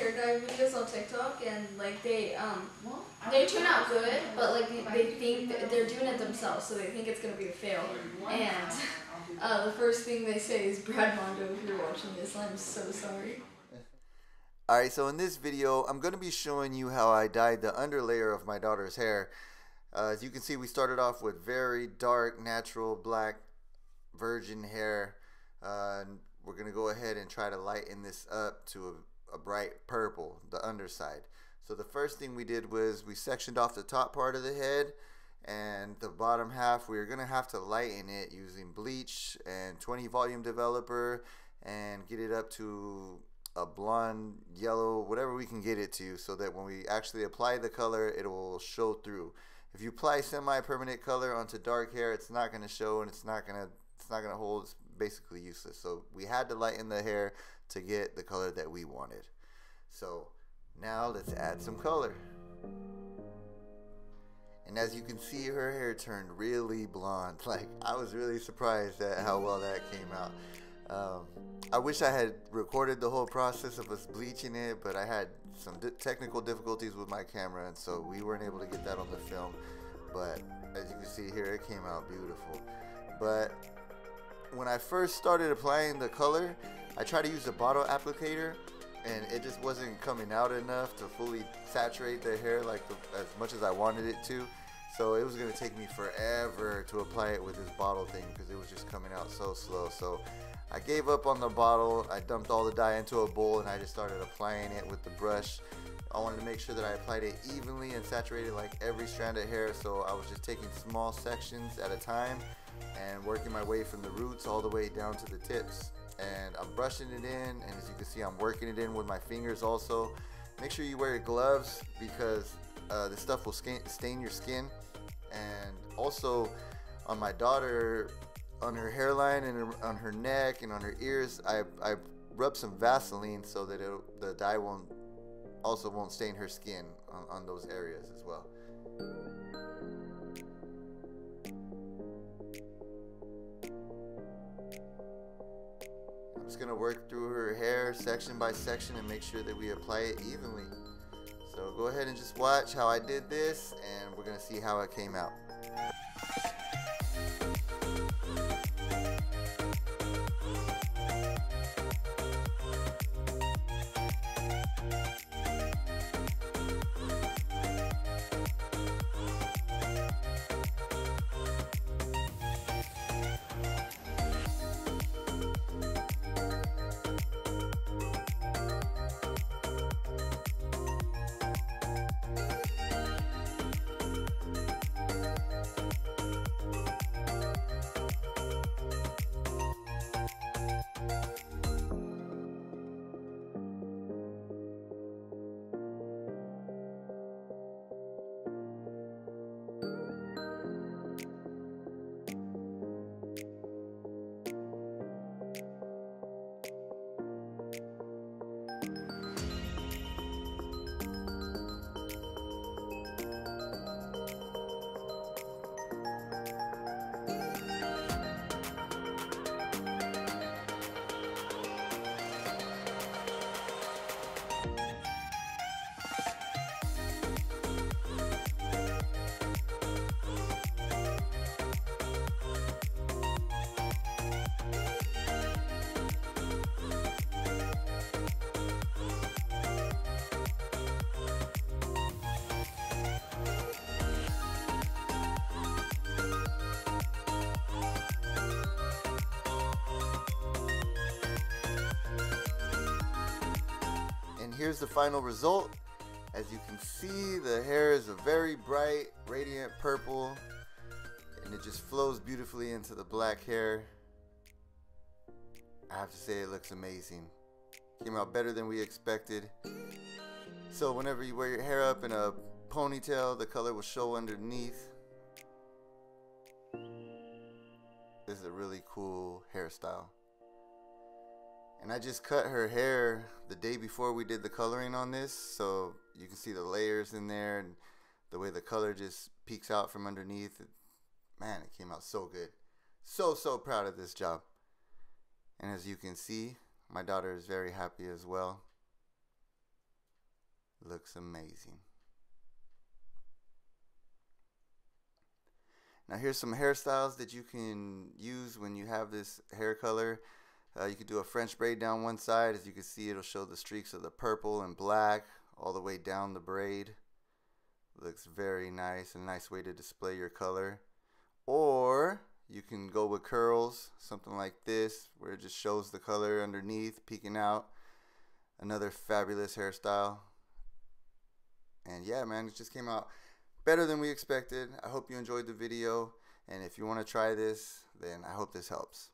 hair dye videos on TikTok, and like they turn out good, but like they think that they're doing it themselves, so they think it's gonna be a fail. And the first thing they say is, Brad Mondo, if you're watching this, I'm so sorry. Alright, so in this video, I'm going to be showing you how I dyed the underlayer of my daughter's hair. As you can see, we started off with very dark, natural, black, virgin hair. We're going to go ahead and try to lighten this up to a bright purple, the underside. So the first thing we did was we sectioned off the top part of the head, and the bottom half we are going to have to lighten it using bleach and 20 volume developer and get it up to a blonde, yellow, whatever we can get it to, so that when we actually apply the color, it will show through. If you apply semi-permanent color onto dark hair, it's not going to show, and it's not going to hold. It's basically useless. So we had to lighten the hair to get the color that we wanted. So now let's add some color. And as you can see, her hair turned really blonde. Like, I was really surprised at how well that came out. I wish I had recorded the whole process of us bleaching it, but I had some technical difficulties with my camera, and so we weren't able to get that on the film. But as you can see here, it came out beautiful. But when I first started applying the color, I tried to use a bottle applicator, and it just wasn't coming out enough to fully saturate the hair like as much as I wanted it to. So it was going to take me forever to apply it with this bottle thing because it was just coming out so slow. So I gave up on the bottle. I dumped all the dye into a bowl, and I just started applying it with the brush. I wanted to make sure that I applied it evenly and saturated like every strand of hair, so I was just taking small sections at a time and working my way from the roots all the way down to the tips. And I'm brushing it in, and as you can see, I'm working it in with my fingers also. Make sure you wear gloves because this stuff will stain your skin. And also on my daughter, on her hairline and on her neck and on her ears, I rubbed some Vaseline so that the dye won't stain her skin on those areas as well. I'm just gonna work through her hair section by section and make sure that we apply it evenly. So go ahead and just watch how I did this, and we're gonna see how it came out. Here's the final result. As you can see, the hair is a very bright, radiant purple, and it just flows beautifully into the black hair. I have to say, it looks amazing. Came out better than we expected. So whenever you wear your hair up in a ponytail, the color will show underneath. This is a really cool hairstyle. And I just cut her hair the day before we did the coloring on this, so you can see the layers in there and the way the color just peeks out from underneath. Man, it came out so good. So proud of this job. And as you can see, my daughter is very happy as well. Looks amazing. Now here's some hairstyles that you can use when you have this hair color. You could do a French braid down one side. As you can see, it'll show the streaks of the purple and black all the way down the braid. Looks very nice, a nice way to display your color. Or you can go with curls, something like this, where it just shows the color underneath peeking out. Another fabulous hairstyle. And yeah, man, it just came out better than we expected. I hope you enjoyed the video, and if you want to try this, then I hope this helps.